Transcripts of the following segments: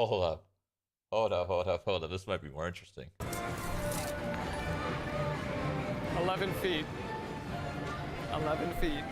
Hold up. Hold up, hold up, hold up. This might be more interesting. 11 feet. 11 feet.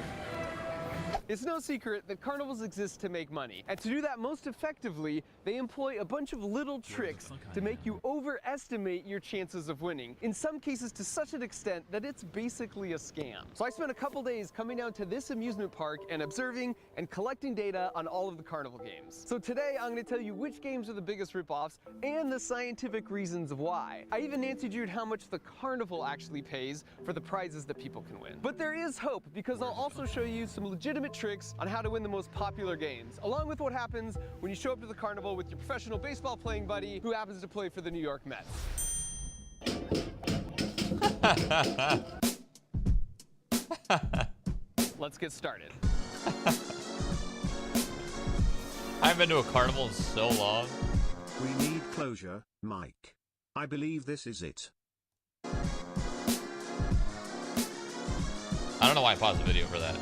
It's no secret that carnivals exist to make money, and to do that most effectively, they employ a bunch of little tricks to make you overestimate your chances of winning, in some cases to such an extent that it's basically a scam. So I spent a couple days coming down to this amusement park and observing and collecting data on all of the carnival games. So today I'm going to tell you which games are the biggest ripoffs and the scientific reasons why. I even Nancy Drew'd how much the carnival actually pays for the prizes that people can win. But there is hope, because I'll also show you some legitimate tricks on how to win the most popular games, along with what happens when you show up to the carnival with your professional baseball playing buddy who happens to play for the New York Mets. Let's get started. I haven't been to a carnival in so long. We need closure, Mike. I believe this is it. I don't know why I paused the video for that.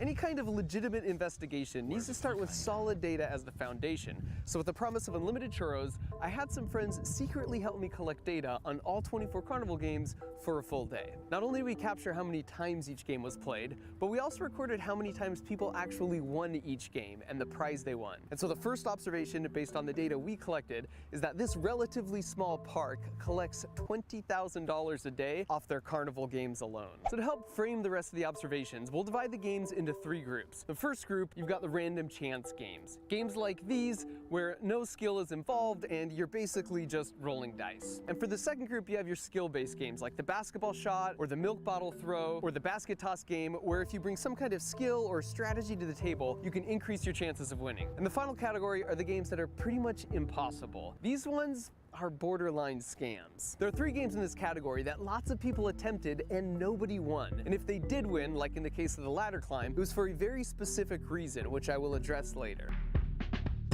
Any kind of legitimate investigation needs to start with solid data as the foundation. So with the promise of unlimited churros, I had some friends secretly help me collect data on all 24 carnival games for a full day. Not only did we capture how many times each game was played, but we also recorded how many times people actually won each game and the prize they won. And so the first observation, based on the data we collected, is that this relatively small park collects $20,000 a day off their carnival games alone. So to help frame the rest of the observations, we'll divide the games into 3 groups. The first group, you've got the random chance games. Games like these, where no skill is involved and you're basically just rolling dice. And for the second group, you have your skill-based games like the basketball shot, or the milk bottle throw, or the basket toss game, where if you bring some kind of skill or strategy to the table, you can increase your chances of winning. And the final category are the games that are pretty much impossible. These ones are borderline scams. There are 3 games in this category that lots of people attempted and nobody won. And if they did win, like in the case of the ladder climb, it was for a very specific reason, which I will address later.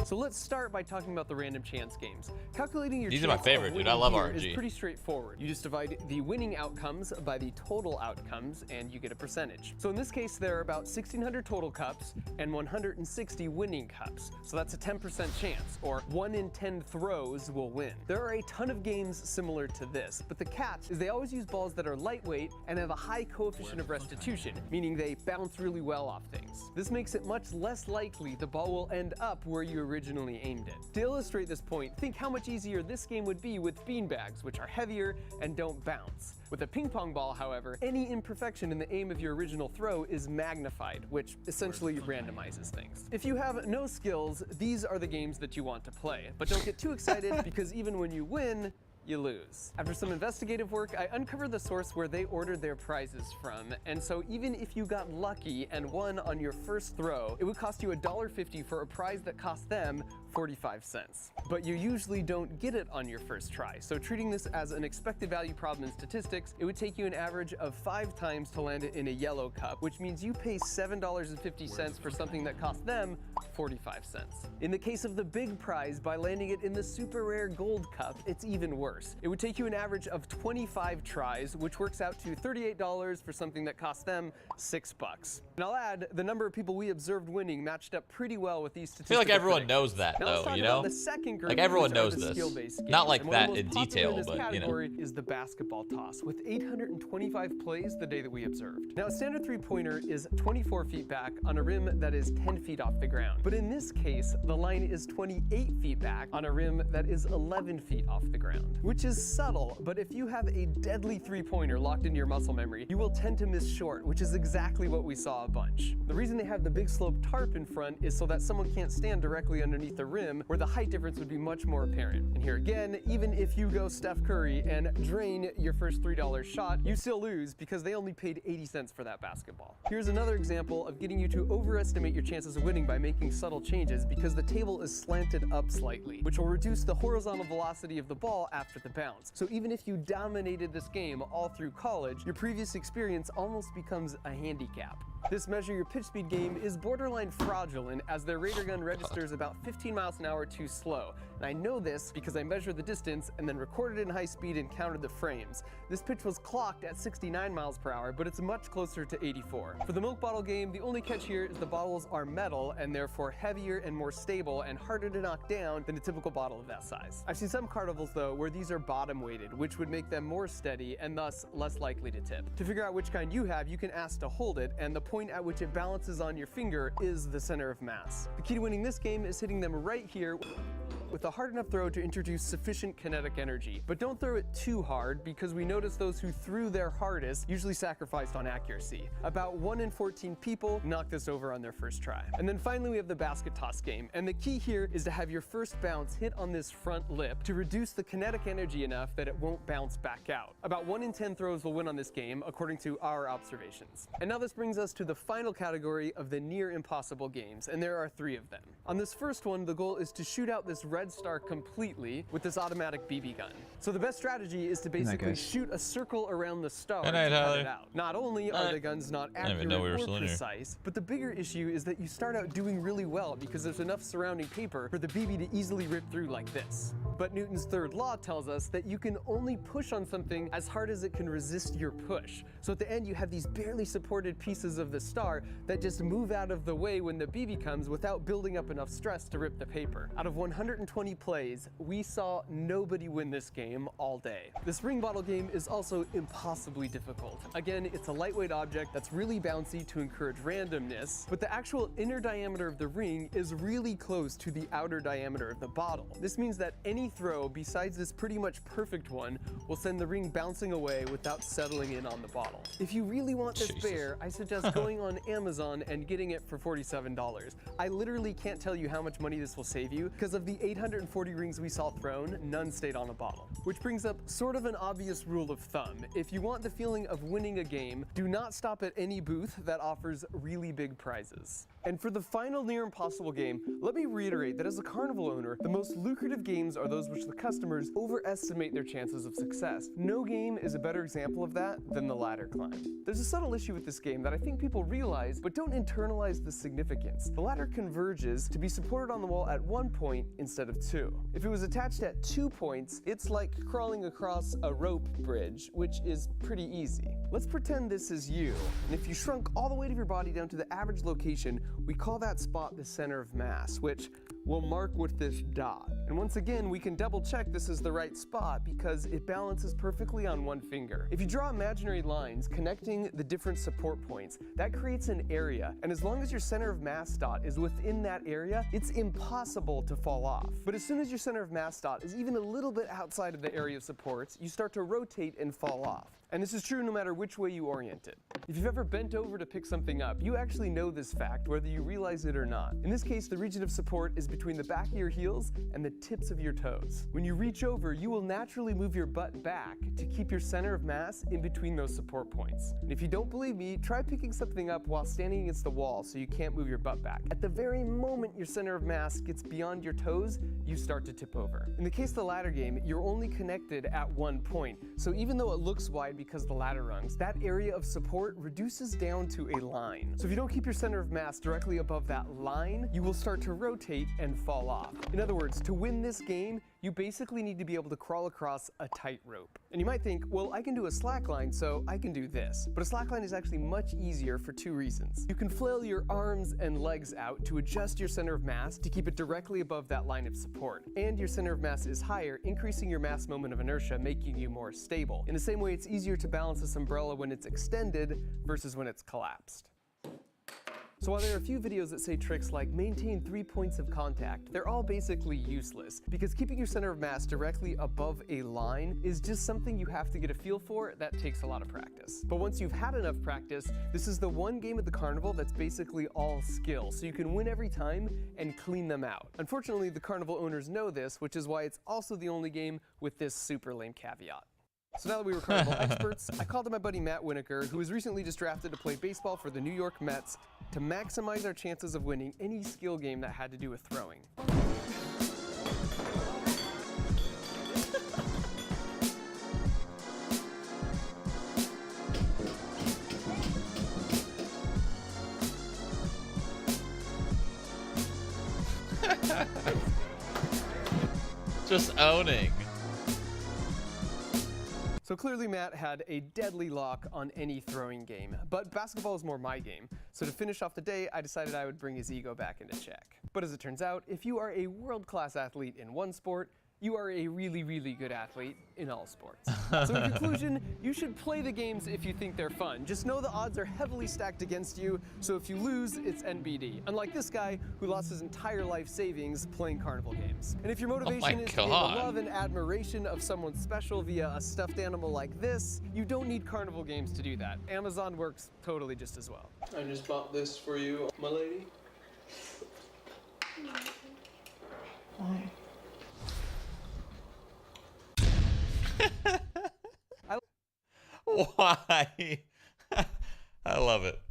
So let's start by talking about the random chance games. Calculating your These are my chance favorite, of dude. winning I love here RNG. is pretty straightforward. You just divide the winning outcomes by the total outcomes and you get a percentage. So in this case, there are about 1,600 total cups and 160 winning cups. So that's a 10% chance, or 1 in 10 throws will win. There are a ton of games similar to this, but the catch is they always use balls that are lightweight and have a high coefficient of restitution, meaning they bounce really well off things. This makes it much less likely the ball will end up where you originally aimed it. To illustrate this point, think how much easier this game would be with beanbags, which are heavier and don't bounce. With a ping pong ball, however, any imperfection in the aim of your original throw is magnified, which essentially randomizes things. If you have no skills, these are the games that you want to play. But don't get too excited, because even when you win, you lose. After some investigative work, I uncovered the source where they ordered their prizes from, and so even if you got lucky and won on your first throw, it would cost you $1.50 for a prize that cost them 45 cents. But you usually don't get it on your first try, so treating this as an expected value problem in statistics, it would take you an average of 5 times to land it in a yellow cup, which means you pay $7.50 for something that cost them 45 cents. In the case of the big prize, by landing it in the super rare gold cup, it's even worse. It would take you an average of 25 tries, which works out to $38 for something that cost them $6. And I'll add, the number of people we observed winning matched up pretty well with these I statistical feel like everyone predictions. knows that, Now let's though, talk you about know? the second group, Like, everyone which are knows the this. skill-based games. Not like And one of that the in most popular detail, in this but, you know. category is the basketball toss, with 825 plays the day that we observed. Now, a standard three-pointer is 24 feet back on a rim that is 10 feet off the ground. But in this case, the line is 28 feet back on a rim that is 11 feet off the ground, which is subtle, but if you have a deadly three-pointer locked into your muscle memory, you will tend to miss short, which is exactly what we saw a bunch. The reason they have the big slope tarp in front is so that someone can't stand directly underneath the rim, where the height difference would be much more apparent. And here again, even if you go Steph Curry and drain your first $3 shot, you still lose because they only paid 80 cents for that basketball. Here's another example of getting you to overestimate your chances of winning by making subtle changes, because the table is slanted up slightly, which will reduce the horizontal velocity of the ball after the bounce. So even if you dominated this game all through college, your previous experience almost becomes a handicap. This measure your pitch speed game is borderline fraudulent, as their radar gun registers about 15 miles an hour too slow. And I know this because I measured the distance and then recorded it in high speed and counted the frames. This pitch was clocked at 69 miles per hour, but it's much closer to 84. For the milk bottle game, the only catch here is the bottles are metal and therefore heavier and more stable and harder to knock down than a typical bottle of that size. I've seen some carnivals though where these are bottom weighted, which would make them more steady and thus less likely to tip. To figure out which kind you have, you can ask to hold it, and the point at which it balances on your finger is the center of mass. The key to winning this game is hitting them right here with a hard enough throw to introduce sufficient kinetic energy. But don't throw it too hard, because we notice those who threw their hardest usually sacrificed on accuracy. About 1 in 14 people knock this over on their first try. And then finally we have the basket toss game, and the key here is to have your first bounce hit on this front lip to reduce the kinetic energy enough that it won't bounce back out. About 1 in 10 throws will win on this game, according to our observations. And now this brings us to the final category of the near impossible games, and there are 3 of them. On this first one, the goal is to shoot out this red star completely with this automatic BB gun. So the best strategy is to basically shoot a circle around the star to cut it out. Not only are the guns not accurate or precise, but the bigger issue is that you start out doing really well because there's enough surrounding paper for the BB to easily rip through like this. But Newton's third law tells us that you can only push on something as hard as it can resist your push. So at the end you have these barely supported pieces of the star that just move out of the way when the BB comes without building up enough stress to rip the paper. Out of 120 plays, we saw nobody win this game all day. This ring bottle game is also impossibly difficult. Again, it's a lightweight object that's really bouncy to encourage randomness, but the actual inner diameter of the ring is really close to the outer diameter of the bottle. This means that any throw besides this pretty much perfect one will send the ring bouncing away without settling in on the bottle. If you really want this bear, I suggest going on Amazon and getting it for $47. I literally can't tell you how much money this will save you, because of the 840 rings we saw thrown, none stayed on a bottle. Which brings up sort of an obvious rule of thumb. If you want the feeling of winning a game, do not stop at any booth that offers really big prizes. And for the final near impossible game, let me reiterate that as a carnival owner, the most lucrative games are those which the customers overestimate their chances of success. No game is a better example of that than the ladder climb. There's a subtle issue with this game that I think people realize but don't internalize the significance. The ladder converges to be supported on the wall at 1 point instead of 2. If it was attached at 2 points, it's like crawling across a rope bridge, which is pretty easy. Let's pretend this is you, and if you shrunk all the weight of your body down to the average location, we call that spot the center of mass, which we'll mark with this dot. And once again, we can double check this is the right spot because it balances perfectly on 1 finger. If you draw imaginary lines connecting the different support points, that creates an area, and as long as your center of mass dot is within that area, it's impossible to fall off. But as soon as your center of mass dot is even a little bit outside of the area of supports, you start to rotate and fall off. And this is true no matter which way you orient it. If you've ever bent over to pick something up, you actually know this fact, whether you realize it or not. In this case, the region of support is between the back of your heels and the tips of your toes. When you reach over, you will naturally move your butt back to keep your center of mass in between those support points. And if you don't believe me, try picking something up while standing against the wall so you can't move your butt back. At the very moment your center of mass gets beyond your toes, you start to tip over. In the case of the ladder game, you're only connected at 1 point, so even though it looks wide because of the ladder rungs, that area of support reduces down to a line. So if you don't keep your center of mass directly above that line, you will start to rotate and fall off. In other words, to win this game, you basically need to be able to crawl across a tightrope. And you might think, well, I can do a slack line, so I can do this. But a slack line is actually much easier for 2 reasons. You can flail your arms and legs out to adjust your center of mass to keep it directly above that line of support. And your center of mass is higher, increasing your mass moment of inertia, making you more stable. In the same way, it's easier to balance this umbrella when it's extended versus when it's collapsed. So while there are a few videos that say tricks like maintain 3 points of contact, they're all basically useless because keeping your center of mass directly above a line is just something you have to get a feel for that takes a lot of practice. But once you've had enough practice, this is the one game at the carnival that's basically all skill, so you can win every time and clean them out. Unfortunately, the carnival owners know this, which is why it's also the only game with this super lame caveat. So now that we were carnival experts, I called up my buddy Matt Winokur, who was recently just drafted to play baseball for the New York Mets, to maximize our chances of winning any skill game that had to do with throwing. Just owning. So clearly Matt had a deadly lock on any throwing game, but basketball is more my game. So to finish off the day, I decided I would bring his ego back into check. But as it turns out, if you are a world-class athlete in one sport, you are a really, really good athlete in all sports. So in conclusion, you should play the games if you think they're fun. Just know the odds are heavily stacked against you, so if you lose, it's NBD. Unlike this guy who lost his entire life savings playing carnival games. And if your motivation is to gain the love and admiration of someone special via a stuffed animal like this, you don't need carnival games to do that. Amazon works totally just as well. I just bought this for you, my lady. Why? Why? I love it.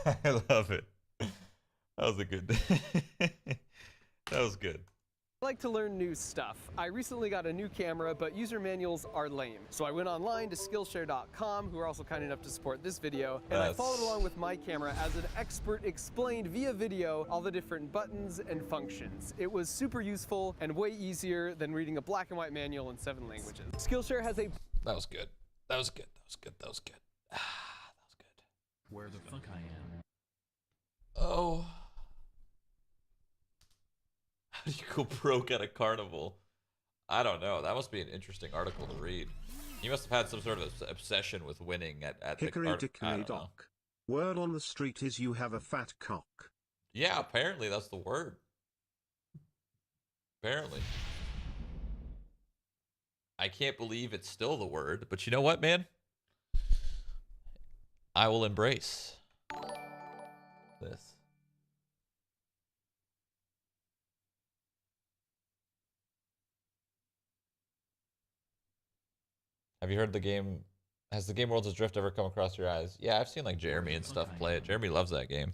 I love it. That was a good. That was good. I like to learn new stuff. I recently got a new camera, but user manuals are lame. So I went online to Skillshare.com, who are also kind enough to support this video, and I followed along with my camera as an expert explained via video all the different buttons and functions. It was super useful and way easier than reading a black and white manual in 7 languages. Skillshare has a... That was good. That was good. That was good. That was good. Ah, that was good. Where the fuck I am. Oh. How do you go broke at a carnival? I don't know. That must be an interesting article to read. You must have had some sort of obsession with winning at the carnival. I don't know. Word on the street is you have a fat cock. Yeah, apparently that's the word. Apparently. I can't believe it's still the word, but you know what, man? I will embrace this. Have you heard the game? Has the game Worlds Adrift ever come across your eyes? Yeah, I've seen like Jeremy and stuff play it. Jeremy loves that game.